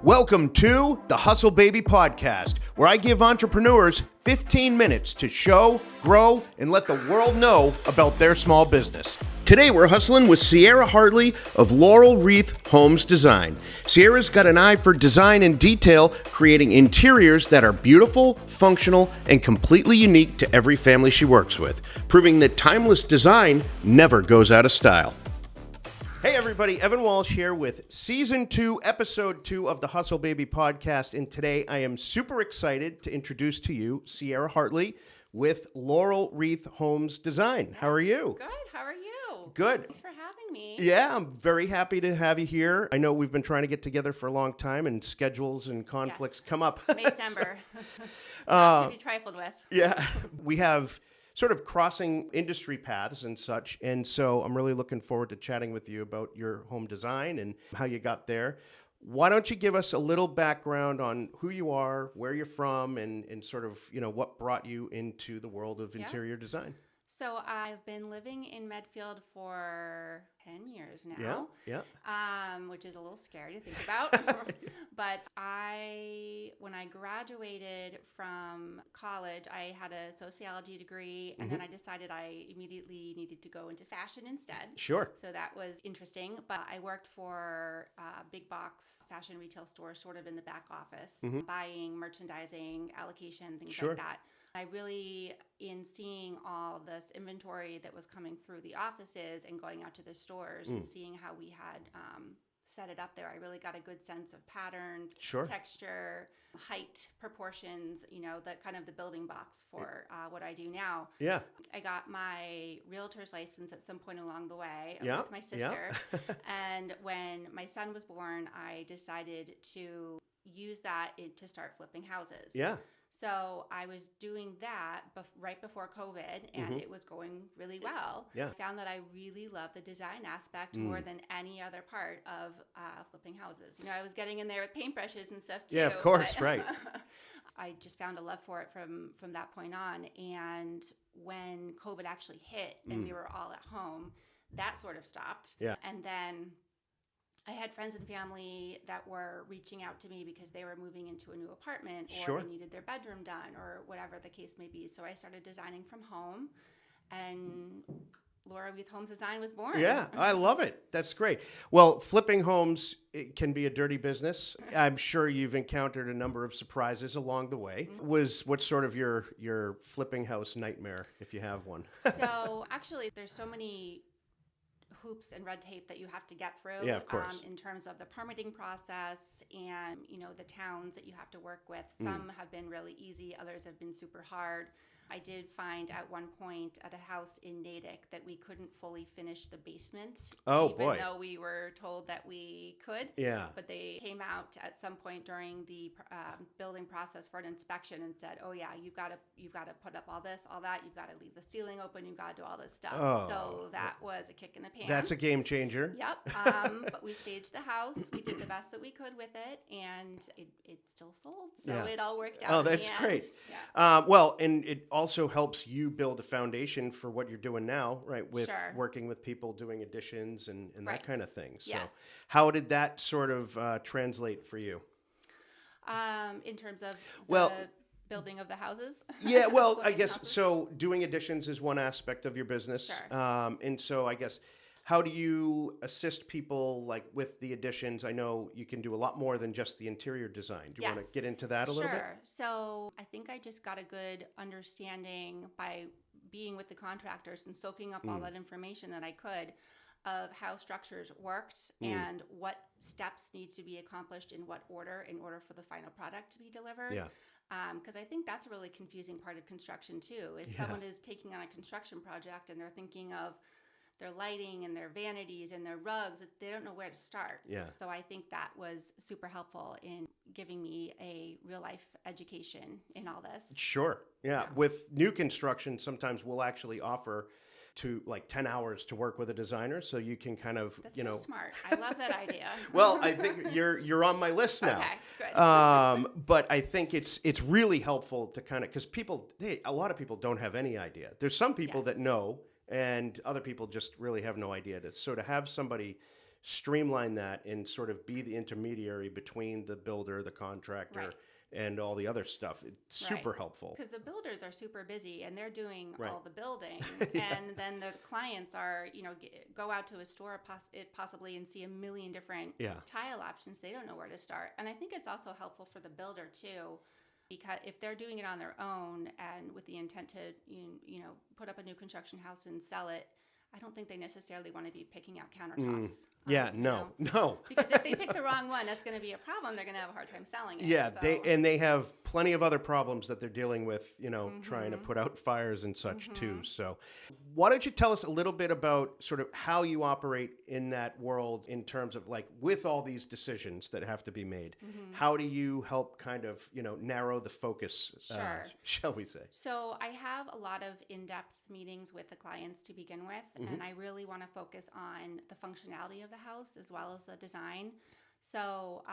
Welcome to the Hustle Baby Podcast, where I give entrepreneurs 15 minutes to show, grow, and let the world know about their small business. Today we're hustling with Sierra Hartley of Laurel Wreath Homes Design. Sierra's got an eye for design and detail, creating interiors that are beautiful, functional, and completely unique to every family she works with, proving that timeless design never goes out of style. Hey everybody, Evan Walsh here with Season 2, Episode 2 of the Hustle Baby Podcast, and today I am super excited to introduce to you Sierra Hartley with Laurel Wreath Homes Design. How are you? Good, how are you? Good. Thanks for having me. Yeah, I'm very happy to have you here. I know we've been trying to get together for a long time, and schedules and conflicts come up. May-cember. Not to be trifled with. Yeah, we have sort of crossing industry paths and such. And so I'm really looking forward to chatting with you about your home design and how you got there. Why don't you give us a little background on who you are, where you're from, and sort of, what brought you into the world of interior design? So I've been living in Medfield for 10 years now. Yeah. Which is a little scary to think about. But when I graduated from college, I had a sociology degree, and then I decided I immediately needed to go into fashion instead. Sure. So that was interesting. But I worked for big box fashion retail stores, sort of in the back office, buying, merchandising, allocation, things like that. I really, in seeing all this inventory that was coming through the offices and going out to the stores and seeing how we had set it up there, I really got a good sense of pattern, texture, height, proportions, the kind of the building blocks for what I do now. Yeah. I got my realtor's license at some point along the way with my sister. And when my son was born, I decided to use that to start flipping houses. Yeah. So I was doing that right before COVID, and it was going really well. Yeah. I found that I really loved the design aspect more than any other part of flipping houses. I was getting in there with paintbrushes and stuff too. Yeah, of course, right. I just found a love for it from that point on. And when COVID actually hit and we were all at home, that sort of stopped. Yeah. And then I had friends and family that were reaching out to me because they were moving into a new apartment or they needed their bedroom done or whatever the case may be. So I started designing from home, and Laurel Wreath Homes Design was born. Yeah, I love it. That's great. Well, flipping homes, it can be a dirty business. I'm sure you've encountered a number of surprises along the way. What's sort of your flipping house nightmare, if you have one? So actually, there's so many hoops and red tape that you have to get through of course. In terms of the permitting process and the towns that you have to work with. Some have been really easy, others have been super hard. I did find at one point at a house in Natick that we couldn't fully finish the basement. Even though we were told that we could. Yeah. But they came out at some point during the building process for an inspection and said, "Oh yeah, you've got to put up all this, all that. You've got to leave the ceiling open. You've got to do all this stuff." Oh. So that was a kick in the pants. That's a game changer. Yep. But we staged the house. We did the best that we could with it, and it still sold. So it all worked out. Oh, that's great. Yeah. Well, and it also helps you build a foundation for what you're doing now, right? With working with people doing additions and that kind of thing. So how did that sort of translate for you? In terms of the building of the houses? Yeah, well, I guess, so doing additions is one aspect of your business. Sure. And so I guess, how do you assist people like with the additions? I know you can do a lot more than just the interior design. Do you want to get into that a little bit? Sure. So I think I just got a good understanding by being with the contractors and soaking up all that information that I could of how structures worked and what steps need to be accomplished in what order in order for the final product to be delivered. Yeah. Because I think that's a really confusing part of construction too. If someone is taking on a construction project and they're thinking of their lighting and their vanities and their rugs, they don't know where to start. Yeah. So I think that was super helpful in giving me a real life education in all this. Sure. Yeah. With new construction, sometimes we'll actually offer to like 10 hours to work with a designer, so you can kind of, That's so smart. I love that idea. Well, I think you're on my list now. Okay, good. But I think it's really helpful to kind of, because a lot of people don't have any idea. There's some people that know, and other people just really have no idea. So to have somebody streamline that and sort of be the intermediary between the builder, the contractor, Right. and all the other stuff. It's super Right. helpful. Because the builders are super busy and they're doing Right. all the building, Yeah. and then the clients are, go out to a store possibly and see a million different Yeah. tile options. They don't know where to start. And I think it's also helpful for the builder too, because if they're doing it on their own and with the intent to, put up a new construction house and sell it, I don't think they necessarily want to be picking out countertops. Yeah, no. Because if they pick the wrong one, that's going to be a problem. They're going to have a hard time selling it. Yeah, so. they have plenty of other problems that they're dealing with, trying to put out fires and such too. So why don't you tell us a little bit about sort of how you operate in that world in terms of like with all these decisions that have to be made, how do you help kind of, narrow the focus, Sure. shall we say? So I have a lot of in-depth meetings with the clients to begin with, and I really want to focus on the functionality of the house as well as the design. So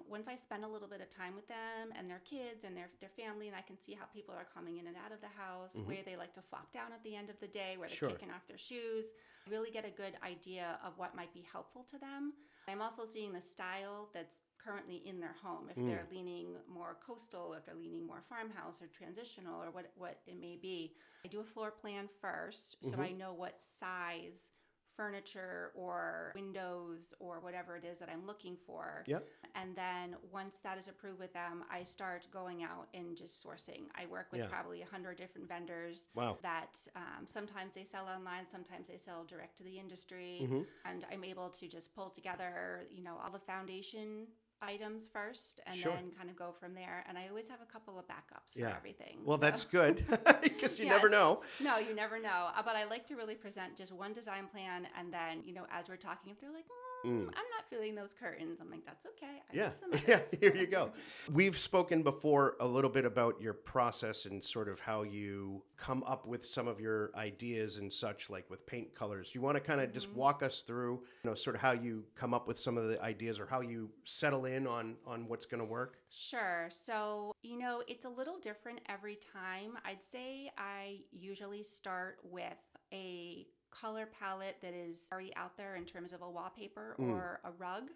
once I spend a little bit of time with them and their kids and their family, and I can see how people are coming in and out of the house, where they like to flop down at the end of the day, where they're Sure. kicking off their shoes, I really get a good idea of what might be helpful to them. I'm also seeing the style that's currently in their home, if they're leaning more coastal, if they're leaning more farmhouse or transitional or what it may be. I do a floor plan first, so I know what size furniture or windows or whatever it is that I'm looking for. Yep. And then once that is approved with them, I start going out and just sourcing. I work with probably 100 different vendors. Wow. That sometimes they sell online, sometimes they sell direct to the industry. And I'm able to just pull together, all the foundation items first and Sure. then kind of go from there. And I always have a couple of backups for Yeah. everything. Well, So- that's good because you Yes. never know. No, you never know. But I like to really present just one design plan. And then, as we're talking, if they're like, I'm not feeling those curtains, I'm like, that's okay. I have some of Yeah, this. here you go. We've spoken before a little bit about your process and sort of how you come up with some of your ideas and such, like with paint colors. You want to kind of just walk us through, sort of how you come up with some of the ideas or how you settle in on what's going to work? Sure. So, it's a little different every time. I'd say I usually start with a color palette that is already out there in terms of a wallpaper or a rug.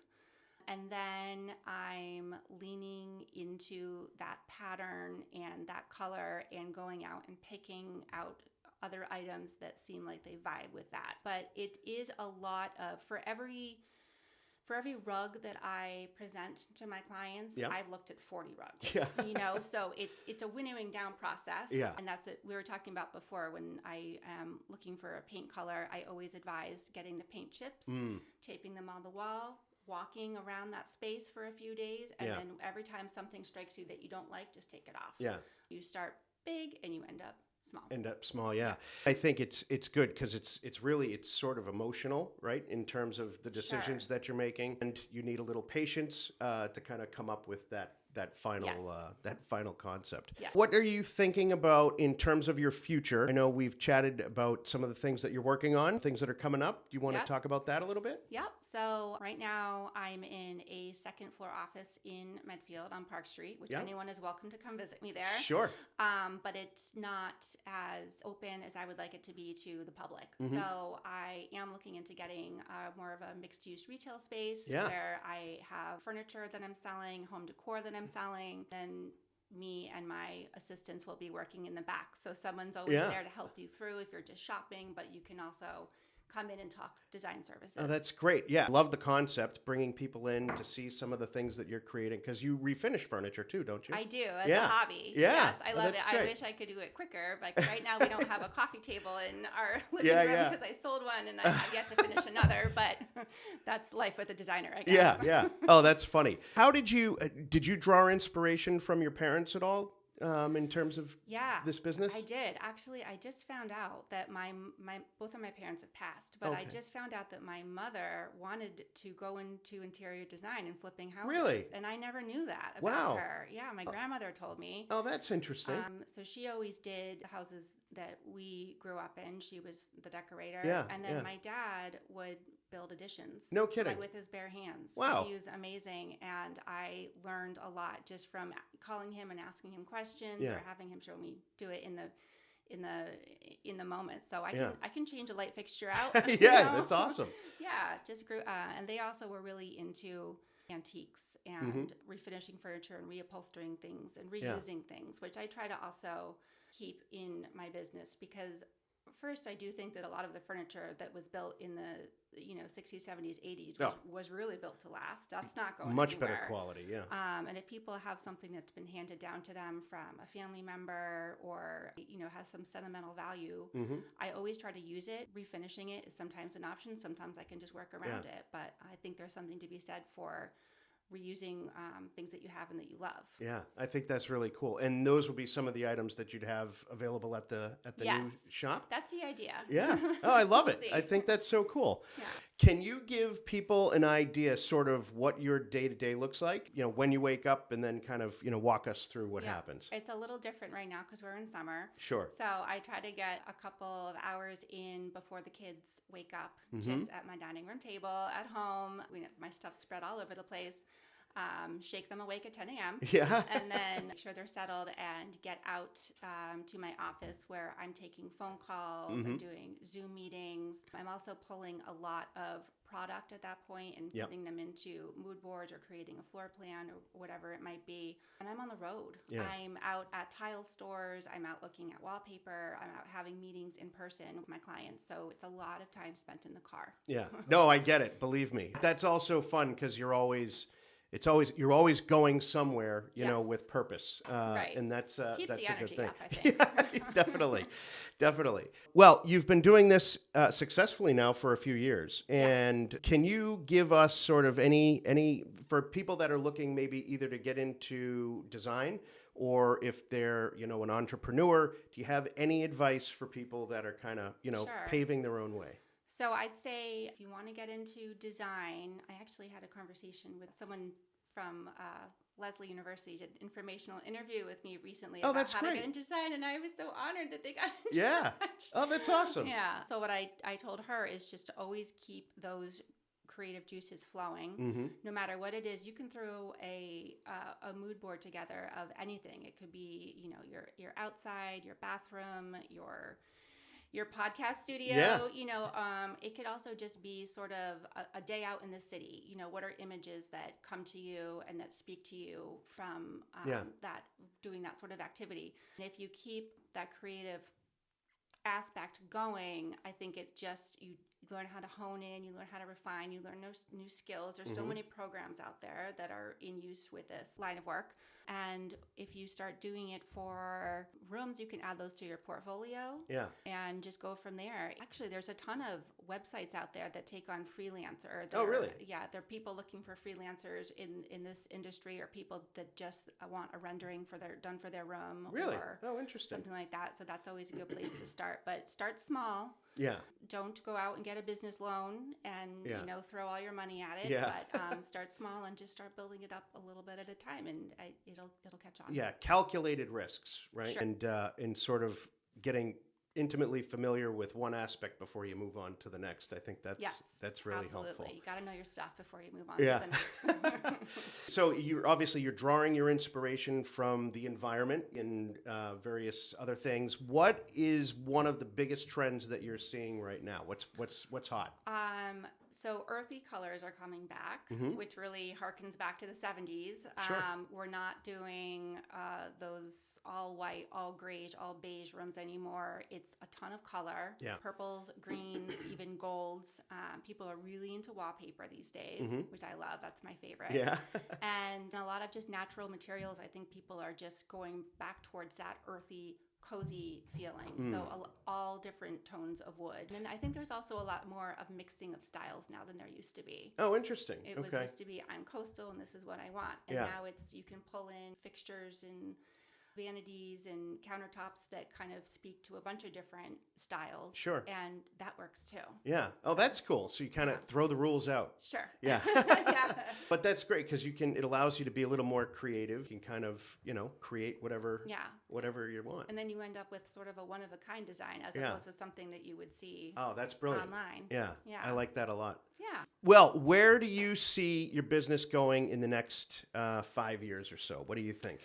And then I'm leaning into that pattern and that color and going out and picking out other items that seem like they vibe with that. But it is a lot of, for every rug that I present to my clients, Yep. I've looked at 40 rugs. Yeah. So it's a winnowing down process. Yeah. And that's it. We were talking about before when I am looking for a paint color, I always advise getting the paint chips, taping them on the wall, walking around that space for a few days, and then every time something strikes you that you don't like, just take it off. Yeah. You start big and you end up small. End up small, yeah. I think it's good because it's sort of emotional, right, in terms of the decisions Sure. that you're making, and you need a little patience to kind of come up with that final Yes. final concept. Yeah. What are you thinking about in terms of your future? I know we've chatted about some of the things that you're working on, things that are coming up. Do you want Yep. to talk about that a little bit? Yep. So right now I'm in a second floor office in Medfield on Park Street, which Yep. anyone is welcome to come visit me there. Sure. But it's not as open as I would like it to be to the public. Mm-hmm. So I am looking into getting more of a mixed-use retail space Yeah. where I have furniture that I'm selling, home decor that I'm selling, and me and my assistants will be working in the back. So someone's always Yeah. there to help you through if you're just shopping, but you can also come in and talk design services. Oh, that's great. Yeah. Love the concept, bringing people in to see some of the things that you're creating because you refinish furniture too, don't you? I do as Yeah. a hobby. Yeah. Yes, I Oh, love that's it. great. I wish I could do it quicker. Like right now, we don't have a coffee table in our living Yeah, room yeah. because I sold one and I have yet to finish another. But that's life with a designer, I Yeah, guess. yeah. Oh, that's funny. How did you draw inspiration from your parents at all in terms of Yeah, this business? I did. Actually, I just found out that my both of my parents have passed, but I Okay. just found out that my mother wanted to go into interior design and flipping houses. Really? And I never knew that about Wow. her. Yeah, my grandmother told me. Oh, that's interesting. So she always did houses that we grew up in. She was the decorator. Yeah, And then yeah. my dad would build additions. No kidding. Like with his bare hands. Wow. He was amazing. And I learned a lot just from calling him and asking him questions Yeah. or having him show me do it in in the moment. So Yeah. I can change a light fixture out. Yeah, that's awesome. Yeah, just grew. And they also were really into antiques and refinishing furniture and reupholstering things and reusing things, which I try to also keep in my business, because first I do think that a lot of the furniture that was built in the 60s, 70s, 80s was really built to last. That's not going Much anywhere. better quality, yeah. And if people have something that's been handed down to them from a family member or has some sentimental value, I always try to use it. Refinishing it is sometimes an option. Sometimes I can just work around it. But I think there's something to be said for reusing things that you have and that you love. Yeah, I think that's really cool. And those would be some of the items that you'd have available at the new shop? That's the idea. Yeah. Oh, I love it. See. I think that's so cool. Yeah. Can you give people an idea sort of what your day-to-day looks like? When you wake up, and then kind of, walk us through what happens. It's a little different right now because we're in summer. Sure. So I try to get a couple of hours in before the kids wake up, just at my dining room table at home. My stuff's spread all over the place. Shake them awake at 10 a.m. Yeah. And then make sure they're settled and get out to my office where I'm taking phone calls, I'm doing Zoom meetings. I'm also pulling a lot of product at that point and putting them into mood boards or creating a floor plan or whatever it might be. And I'm on the road. Yeah. I'm out at tile stores. I'm out looking at wallpaper. I'm out having meetings in person with my clients. So it's a lot of time spent in the car. Yeah. No, I get it. Believe me. That's also fun because you're always going somewhere, with purpose. Right. And that's Keeps that's the a good energy thing. up, I think. Yeah, definitely. Well, you've been doing this successfully now for a few years. And can you give us sort of any for people that are looking maybe either to get into design, or if they're, an entrepreneur, do you have any advice for people that are kind of, Sure. paving their own way? So I'd say if you want to get into design, I actually had a conversation with someone from Lesley University, did an informational interview with me recently about how to get into design, and I was so honored that they got into that. Oh, that's awesome. Yeah. So what I told her is just to always keep those creative juices flowing. No matter what it is, you can throw a mood board together of anything. It could be, your outside, your bathroom, your podcast studio. It could also just be sort of a day out in the city. What are images that come to you and that speak to you from that doing that sort of activity. And if you keep that creative aspect going, I think it just, you learn how to hone in, you learn how to refine, you learn new skills. There's so many programs out there that are in use with this line of work. And if you start doing it for rooms, you can add those to your portfolio and just go from there. Actually, there's a ton of websites out there that take on freelancer. Oh, really? Yeah, there are people looking for freelancers in this industry, or people that just want a rendering done for their room. Really? Or interesting. something like that. So that's always a good place to start. But start small. Yeah. Don't go out and get a business loan and throw all your money at it. Yeah. But start small and just start building it up a little bit at a time, and it'll catch on. Yeah, calculated risks, right? Sure. And sort of getting intimately familiar with one aspect before you move on to the next. I think that's really absolutely helpful. You got to know your stuff before you move on to the next. So you're drawing your inspiration from the environment and various other things. What is one of the biggest trends that you're seeing right now? What's hot? So earthy colors are coming back, which really harkens back to the 70s. Sure. We're not doing those all white, all grayish, all beige rooms anymore. It's a ton of color, purples, greens, even golds. People are really into wallpaper these days, which I love. That's my favorite. Yeah. And a lot of just natural materials. I think people are just going back towards that earthy, cozy feeling. So all different tones of wood. And I think there's also a lot more of mixing of styles now than there used to be. Oh, interesting. It was used to be, I'm coastal and this is what I want. And now you can pull in fixtures and vanities and countertops that kind of speak to a bunch of different styles. Sure. And that works too. Yeah. Oh, that's cool. So you kind of throw the rules out. Sure. Yeah. Yeah. But that's great because it allows you to be a little more creative. You can kind of, create whatever you want. And then you end up with sort of a one-of-a-kind design as opposed to something that you would see that's brilliant. online. Yeah. I like that a lot. Yeah. Well, where do you see your business going in the next 5 years or so? What do you think?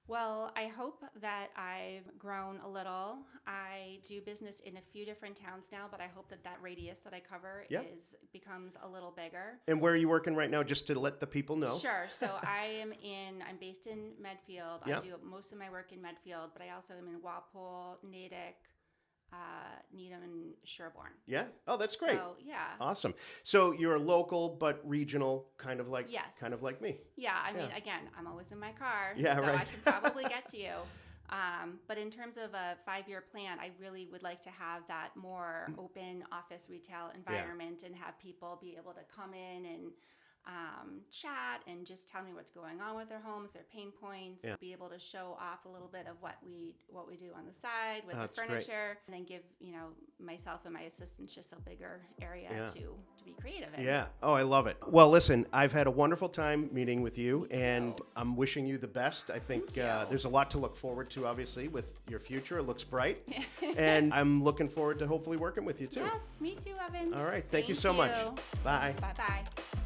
Well, I hope that I've grown a little. I do business in a few different towns now, but I hope that that radius that I cover Yep. becomes a little bigger. And where are you working right now, just to let the people know? Sure. So I'm based in Medfield. Yep. I do most of my work in Medfield, but I also am in Walpole, Natick, Needham, and Sherborne. Yeah. Oh, that's great. So, yeah. Awesome. So you're local but regional, kind of like Yes. kind of like me. Yeah, I mean, Yeah. again, I'm always in my car, Yeah, so right. I could probably get to you. But in terms of a 5-year plan, I really would like to have that more open office retail environment and have people be able to come in and chat and just tell me what's going on with their homes, their pain points, Yeah. be able to show off a little bit of what we do on the side with That's the great. furniture, and then give myself and my assistants just a bigger area Yeah. to be creative in. Yeah. Oh, I love it. Well, listen, I've had a wonderful time meeting with you, Me too. and I'm wishing you the best. I think Thank you. there's a lot to look forward to, obviously, with your future. It looks bright, and I'm looking forward to hopefully working with you too. Yes, me too, Evan. All right. Thank you so much. Bye. Bye-bye.